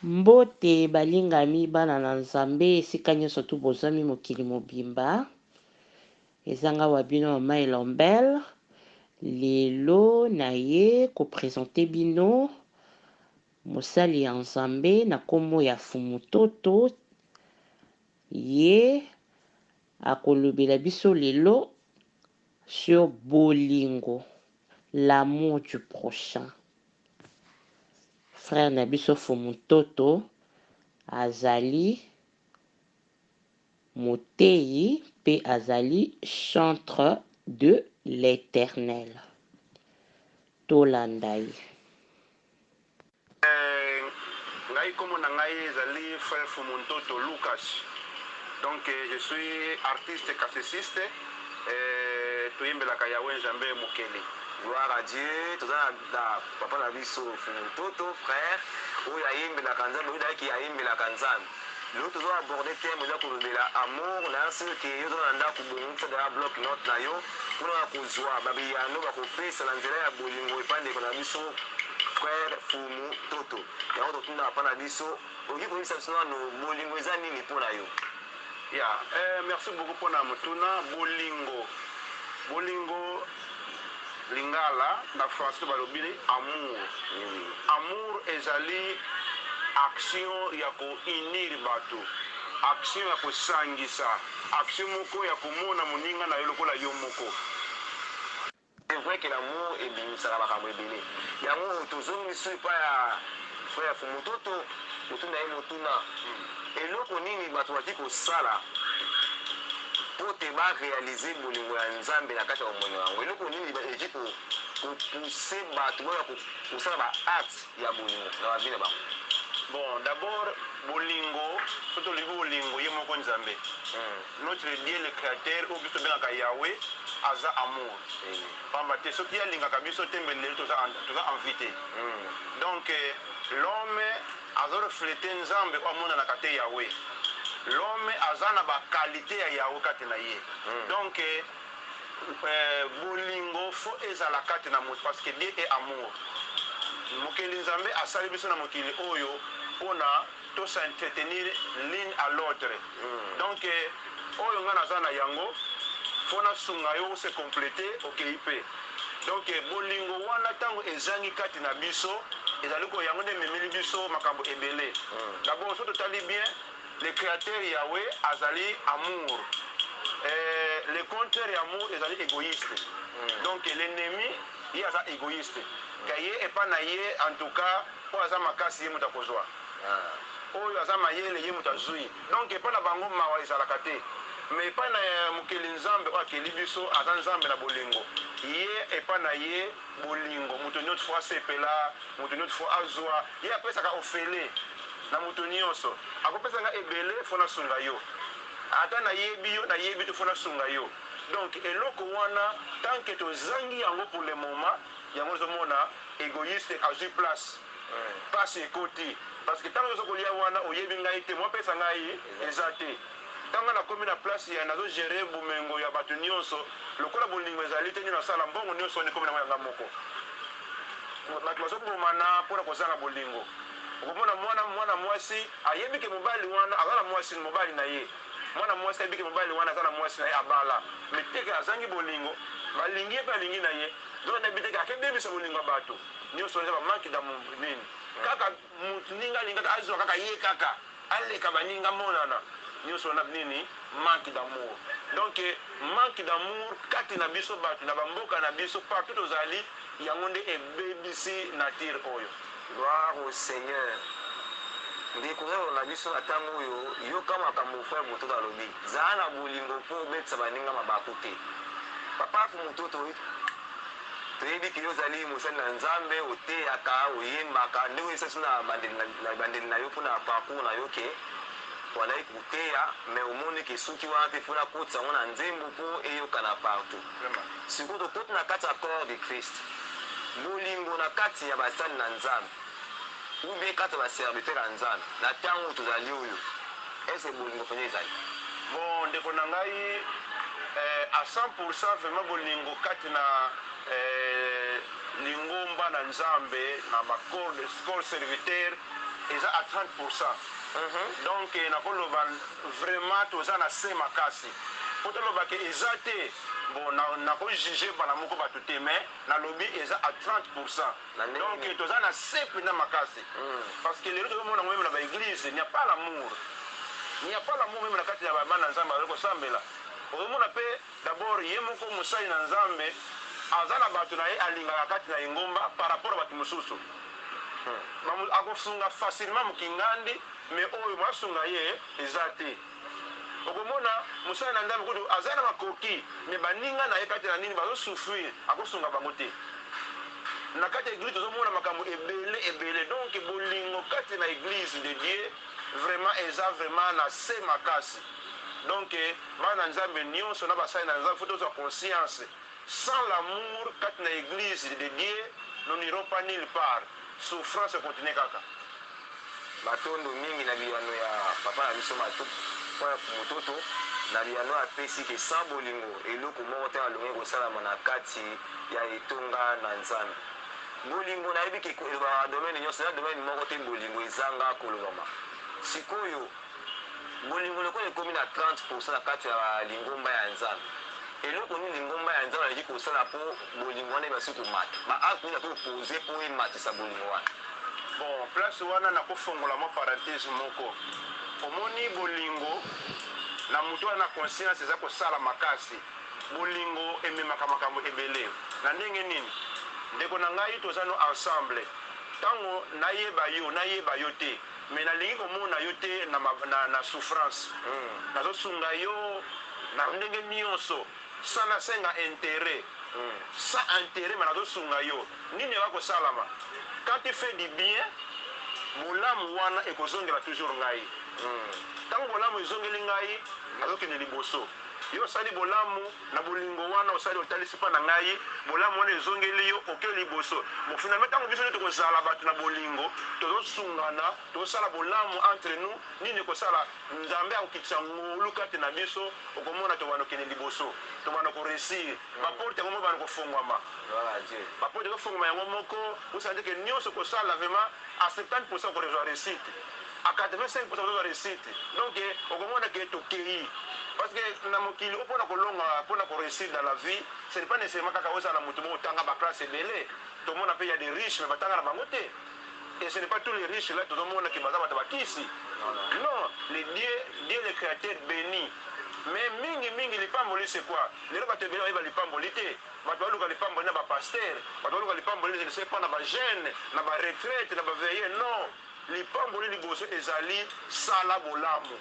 Mbote balingami bana na nzambe esika nyonso tu bozwami mokili mobimba ezanga wa bino mama Elombel lelo na ye kopresente bino mosali ya nzambe na kombo ya Fumutoto ye akolobela biso lelo sur bolingo, l'amour du prochain. Frère na biso Fumutoto azali Motei pe azali chantre de l'Éternel. Tolandai. Ngai komo na ngai ezali frère Fumutoto Lucas. Donc je suis artiste classiciste toyembelaka Yahweh Nzambe mokeli. Gloire à Dieu, tout ça na papa na biso Fumutoto frère oyo ayembelaka Nzambe oyo daki ayembelaka Nzambe. Nous devons aborder le thème de l'amour, c'est que nous devons faire un bloc note na yo, pour nous joie, babiyano, bakopé, c'est l'anzela ya bolingo epande kona biso frère Fumutoto. Et on retourne à Panabiso, au lieu de ça no bolingo ezani ni pona yo. Merci beaucoup pour na mutuna bolingo. Bolingo lingala na français balobili amour. Amour ezali action ya koinir bato, action ya kosangisa, action moko ya komona moninga na yo lokola yo moko. C'est vrai que l'amour est bien, ça va pas bien. L'amour toujours ne suit pas ya frère Fumutoto, mutuna ye mutuna. Et loko nini bato bati ko sala pour te ba réaliser bolingo ya Nzambe na kati ya omoni wango. Eloko nini ba eji ko pousser bato ba ko sala ba acte ya bolingo na ba vile ba. Bon, d'abord, bolingo, surtout le bolingo, il y a Nzambe. Notre Dieu, le créateur, au but de Yahweh, aza amour. Pambate, ce qui a l'ingabiso tembele, tout ça invité. Donc, l'homme a reflété Nzambe au monde na kate Yahweh. L'homme a na ba qualité à Yahweh kate na ye. Donc, bolingo, faut ezala kate na mot, parce que Dieu est amour. Mokeli Nzambe asali biso na mokili oyo pona to s'entretenir l'une à l'autre. Donc oyo nga naza na yango fona sunga yo se compléter okeipe. Donc bolingo wana tango ezangi kati na biso ezali ko yango nde memeli biso makambo ebele. D'abord so totali bien le créateur Yahweh azali amour. Le contraire amour ezali égoïste. Donc l'ennemi il aza égoïste. Kaye epa na ye en tout cas o aza makasi ye muta kozwa oyo aza mayele ye muta zui donc epa na bango mawa ezalaka te mais epa na mokeli Nzambe oyo akeli biso aza Nzambe na bolingo ye epa na ye bolingo moto nyonso fo asepela moto nyonso fo azwa ye apesaka ofele na moto nyonso akopesanga ebele fo nasunga yo ata nayebi yo nayebi te fo nasunga yo donc eloko wana tant que tozangi yango pour le moment yango ozomona égoïste azwi place pasi ekoti parce que ntango ozokolia wana oyebi ngai te mwapesa ngai eza te ntango nakomi na place ya nazogere bomengo ya bato nyonso lokola bolingo ezali te nde nasala mbongo nyonso wana ekomi nango yanga moko bato bazobomana mpona kozanga bolingo okomona mwana mwasi ayebi ke mobali wana aza na mwasi mobali na ye mwana mwasi ayebi ke mobali wana aza na mwasi na ye abala me teke azangi bolingo balingi ye mpe alingi na ye donc na biteke akebebisa bolingo ya bato nyonso eza bamanki da nini kaka ninga alinga azwa kaka ye kaka aleka baninga monana nyonso na nini manque d'amour. Donc manque d'amour kati na biso bato na bamboka na biso partout tozali yango nde ebebisi nature oyo. Gloire au Seigneur. Ndikuzalo na biso na tango oyo yoka makambo frère Fumutoto alobi zaa na bolingo mpo obetisa baninga mabaku te. Papa Fumutoto toyebi ke ozali mosali na Nzambe oteyaka oyembaka ndenge esasi na bandeli na yo mpona parcours na yo ke wazali koteya me omoni ke soki wana mpe mpona kotisa yango na nzembo mpo eyokana partout. Sikoyo tokoti na kati ya corps de Christ bolingo na kati ya basali na Nzambe ube kati ya baserviteur ya Nzambe na ntango tozali oyo ese bolingo mpenza ezali bon ndeko na ngai à 100% vraiment bolingo kati na lingomba na Nzambe na corps serviteur eza à 30%. Donc nakoloba vraiment toza na se makasi po tolobaki eza te bon nakojuge bana moko bato te mais nalobi eza à 30%. Donc toza na se mpena makasi parce que lelo tozomona ngo meme na baeglise il n'y a pas l'amour, il n'y a pas l'amour meme na kati ya bana nzambe bazali kosambela. ozomona mpe d'abord ye moko mosali na nzambe aza na bato na ye alingaka kati na engomba par rapport a bato mosusu akosunga facilement mokingandi mais oyo basunga ye eza te. okomona mosali na nzambe kutu aza na makoki me baninga na ye kati na nini bazosouffrir akosunga bango te. na kati ya église tozomona makambo ebele ebele donc bolingo kati na église de Dieu vraiment eza vraiment na se makasi. Donc bana nzambe nyonso na basali na nzambe faut tozwa conscience sans l'amour kati na église de Dieu nous n'irons pas nulle part. Souffrance continue kaka matondo mingi na biyano ya papa na biso mototo na biyano apesi ke sans bolingo eloko moko te alongi kosalama na kati ya etonga na nzambe. Bolingo nayebi ke elobaka domaine nyonso na domaine moko te bolingo ezanga kolobama. Sikoyo bolingo lokola ekomi na 30% na kati ya lingomba ya nzambe eloko nini lingomba ya nzambe aleki kosala mpo bolingo wana ebasi komata baacte nini akopose mpo ematisa bolingo wana. bon place wana nakofongola mwa parenthèse moko omoni bolingo na moto wana na conscience eza kosala makasi bolingo ememaka makambo ebele na ndenge nini ndeko na ngai toza no ensemble ntango nayeba yo te mais nalingi komona yo te na souffrance nazosunga yo na ndenge nyonso sans nasenga intérêt sans intérêt mais nazosunga yo nini ekosalama quand tu fais du bien bolamu wana ekozongela toujours ngai ntango bolamu ezongeli ngai nazokende liboso yo osali bolamu na bolingo wana osali otalisi mpa na ngai bolamu wana ezongeli yo oke liboso bon finalement ntango biso nde tokozala bato na bolingo tozosungana tozosala bolamu entre nous nini ekosala nzambe akokitisa ngolu kati na biso okomona tobana okende liboso tobana koresir baporte yango moko bana kofungwama baporte ekofungwama yango moko osala ndeke nyonso kosala vraiment à 70% korezoa réussite à 85% korezoa réussite donc okomona ke tokei. Parce que na mokili opona kolonga pona ko réussir dans la vie, ce n'est pas nécessairement kaka osala mutu mo tanga ba classe belé. Tout le monde a payé des riches mais batanga na bango te. Et ce n'est pas tous les riches là tout le monde qui baza batabakisi. Non, Dieu le créateur béni. Mais mingi lipamboli c'est quoi? Les gens te béni ba lipamboli te. Bato baluka lipamboli na ba pasteur, bato baluka lipamboli ne sait pas na ba jeune, na ba retraite, na ba veillé non. Lipamboli liboso ezali sala bolamu.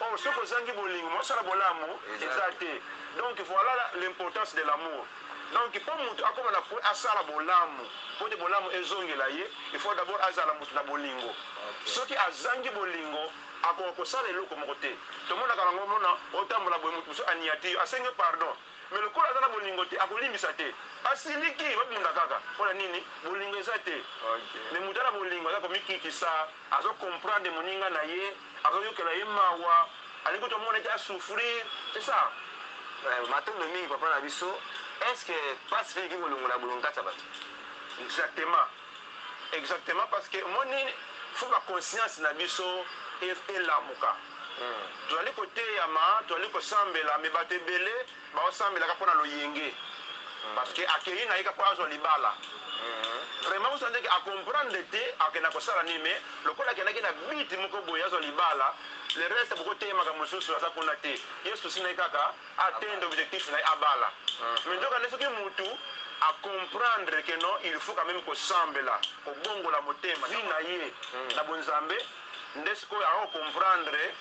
Oh, ce que zangi bolingo, moi ça la bolamu, exacté. Donc voilà l'importance de l'amour. Donc pour mutu akoma na pour asala bolamu, pour de bolamu ezongi la ye, il faut d'abord azala mutu na bolingo. Ce qui azangi bolingo, akoko sala eloko moko te. To mona kala ngomona otambola boy mutu so aniati, asenge pardon. Mais le kola azala bolingo te, akolimbisa te. Asiliki babunda kaka. Pona nini? Bolingo ezate. Mais mutu na bolingo za komikikisa, azo comprendre moninga na ye. Azoyokela ye mawa alingi tomona ete asouffrir c'est ça. matondo mingi papa na biso est-ce que pacifique kolongola bolongo kati ya bato. Exactement parce que moni faut ba conscience na biso elamuka tozali koteyama tozali kosambela me bato ebele baosambelaka mpo na loyenge parce que akei na ye ka mpo azwa libala. Vraiment vous sentez qu'à comprendre te akena kosala nini mais lokola akendaki na biti moko boye azwa libala le reste beaucoup teyemaka mosusu aza kuna te ye susi na ye kaka atteindre objectif na ye abala mais nzoka nde soki mutu à comprendre que non il faut quand même kosambela kobongola motema vi na ye na bonzambe nde sikoyo akocomprendre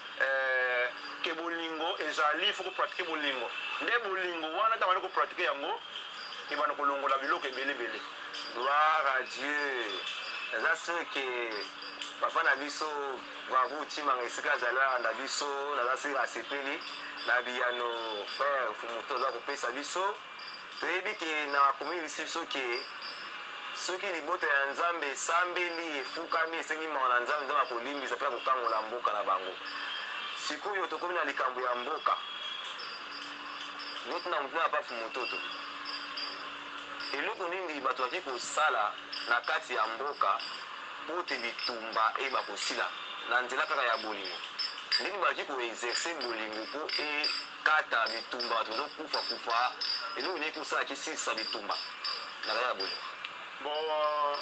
ke bolingo ezali il faut kopraktike bolingo nde bolingo wana ntango bani kopraktike yango ebana kolongola biloko ebelebele. Gloire à Dieu. C'est sûr que papa na biso vavu timanga esika zala na biso na sika asepeli na biyano frère fumuto za kopesa biso toyebi ke na komisi biso ke soki liboto ya nzambe esambeli efukami esengi mawa na nzambe nzambe akolimbisa mpe akokangola mboka na bango. Sikoyo tokomi na likambo ya mboka noti na motu na pafu mototo eloko nini bato baki kosala na kati ya mboka po te bitumba e bakosila na nzela kaka ya bolingo ndenge baki koexerce bolingo po ekata bitumba bato bazokufa eloko nini kosala kisilisa bitumba na kaka ya bolingo. Bon,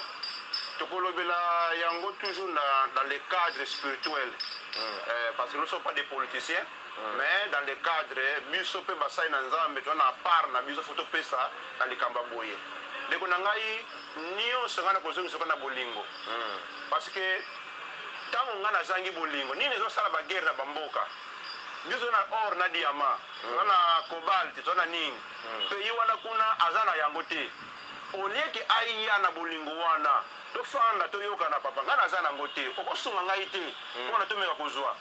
tokolobela yango toujours dans le cadre spirituel, parce que nous ne sommes pas des politiciens, mais dans le cadre biso pe basai na nzambe tona part na biso foto pesa na likamba boye ndeko na ngai nyonso ngana kozongisa na bolingo, parce que tango ngana zangi bolingo nini ezosala baguerre na bamboka biso na or na diamant na cobalt tona nini pays wana kuna aza na yango te olieke aiya na bolingo wana tofanda toyokana papa ngana aza nango te okosunga ngai te mpona tomeka kozwa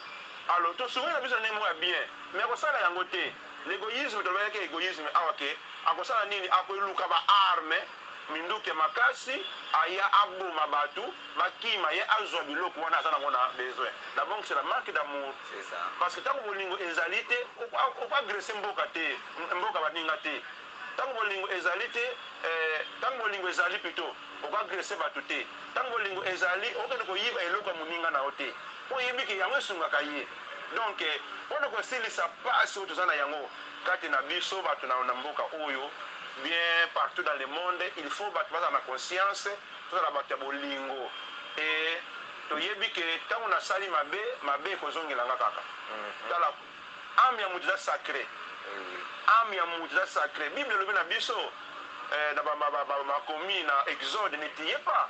alors tosungai na biso na ndenge moko ya bien mais akosala yango te l'égoïsme tolobaki égoïsme awa ke akosala nini akoeluka baarme minduki ya makasi aya aboma bato bakima ye azwa biloko wana aza nango na besoin d'abord c'est la marque d'amour, parce que ntango bolingo ezali te okoagrese mboka te mboka baninga te ntango bolingo ezali te ntango bolingo ezali plutôt okoagrese bato te ntango bolingo ezali okende koyiba eloko ya moninga na yo te po oyebi ke yango esungaka ye donc mpona kosilisa pasi oyo toza na yango kati na biso bato na mboka oyo bien partout dans le monde il faut bato bazala na conscience tozala bato ya bolingo e toyebi ke ntango nasali mabe ekozongelanga kaka tala ame ya moto eza sacré, ame ya moto eza sacré. Bible elobi na biso na bakomi na exode ne tiye pas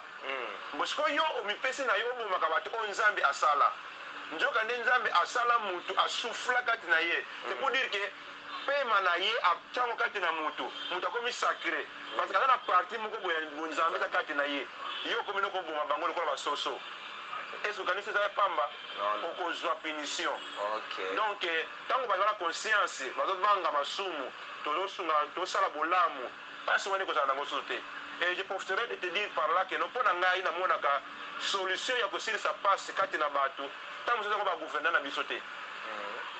bosiko yo omipesi na yo obomaka bato oyo nzambe asala nzoka nde nzambe asala mutu asufla kati na ye c'est pour dire que pema na ye atiango kati na mutu akomi sacré parce que aza na parti moko boya nzambe eza kati na ye yo okomi nokoboma bango lokola basoso est-ce okanisi eza pamba okozwa punition. Donc ntango bazala conscience bazobanga masumu tosala bolamu pasi wana ekozala nango soso te. Et je profiterai de te dire par là que no mpo na ngai namonaka solution ya kosilisa pasi kati na bato ntango mosusu yango bagouverner na biso te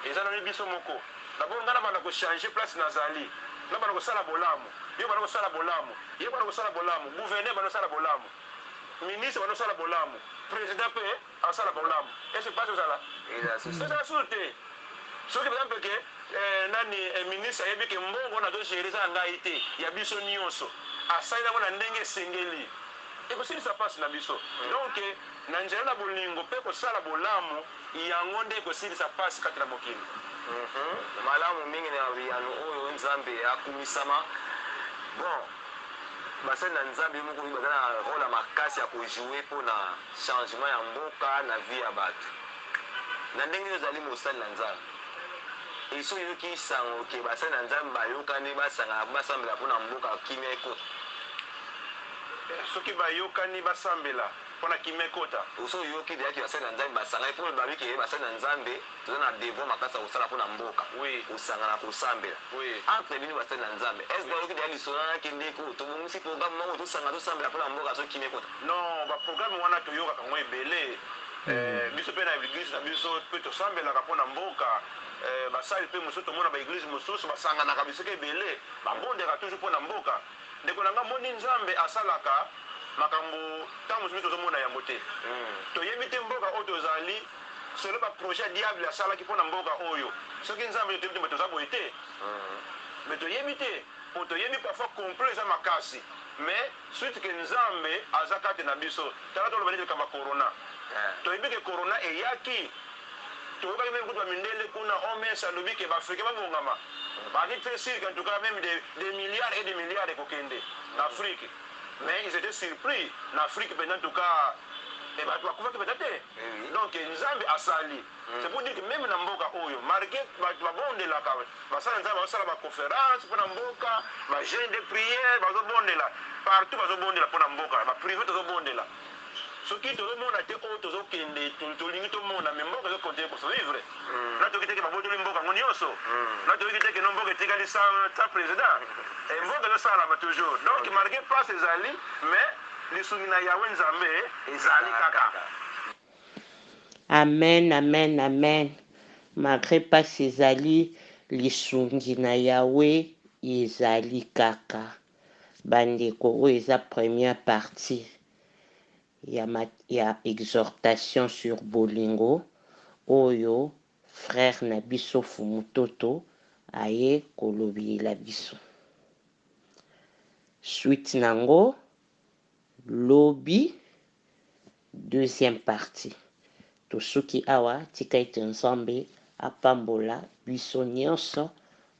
eza nani biso moko d'abord ngai nabanda kochange place nazali nabanda kosala bolamu yo banda kosala bolamu ye banda kosala bolamu gouverneur banda kosala bolamu ministre banda kosala bolamu président mpe asala bolamu est-ce pasi ozala ezala susu te soki par exemple ke nani ministre ayebi ke mbongo na togere eza ya ngai te ya biso nyonso asali nango na ndenge esengeli ekosilisa pasi na biso donc na nzela na bolingo mpe kosala bolamu yango nde ekosilisa pasi kati na mokili. Malamu mingi na biyano oyo nzambe akumisama bon basali na nzambe moko baza na rôle ya makasi ya kojoue mpona changement ya mboka na vie ya bato na ndenge ozali mosali na nzambe eso yoki sango ke basali na nzambe bayokani basangana basambela mpona mboka kimia ekota soki bayokani basambela mpona kimia ekota oso yoki deyaki basali na nzambe basangani mpo babi ke basali na nzambe toza na devoir makasi ya kosala mpona mboka kosangana kosambela entre bino basali na nzambe est ce bayoki deya lisolo nakendeko tobongisi programme moko tosangana tosambela mpona mboka so kimia ekota non baprogramme wana toyokaka ngo ebele biso mpe na eglise na biso mpe tosambelaka mpona mboka basali mpe mosusu tomona baeglise mosusu basanganaka bisika ebele babondeka toujours mpona mboka ndeko na nga moni nzambe asalaka makambo ntango mosusu tozomona yango te toyebi te mboka oyo tozali selo baprojet ya diable asalaki mpona mboka oyo soki nzambe toyebi te toza boye te me toyebi te po toyebi parfois complot eza makasi mais suite ke nzambe aza kati na biso tala toloba neti kamba corona toyebi ke corona eyaki toyokaki meme kutu bamindele kuna omes alobi ke baafrikain babongama baki très sûr en tout cas même des milliards et des milliards ekokende na afrique mais ils étaient surpris na afrique mpenza en tout cas bato bakufaki mpenza te donc nzambe asali c'est pour dire que même na mboka oyo malgré bato babondelaka basala nzambe bazosala baconférence mpona mboka bajeune de prière bazobondela partout bazobondela mpona mboka baprivé tozobondela soki tozomona te oyo tozokende tolingi tomona me mboka ezokontinue kosovivre na toki teke babotoli mboka yango nyonso na toki teke no mboka etikali sa président mboka ezosalama toujours donc malgré place ezali mais lisungi na yawe nzambe ezali kaka. Amen, amen, amen. Malgré place ezali lisungi na yawe ezali kaka. Bandeko oyo eza première partie. ya exhortation sur bolingo oyo frère na biso Fumutoto aye kolobela biso. Suite nango lobi deuxième partie. Tosuki awa tika ete Nzambe apambola biso nyonso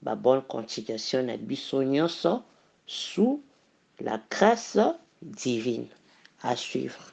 ba bonne continuation na biso nyonso sous la grâce divine. À suivre.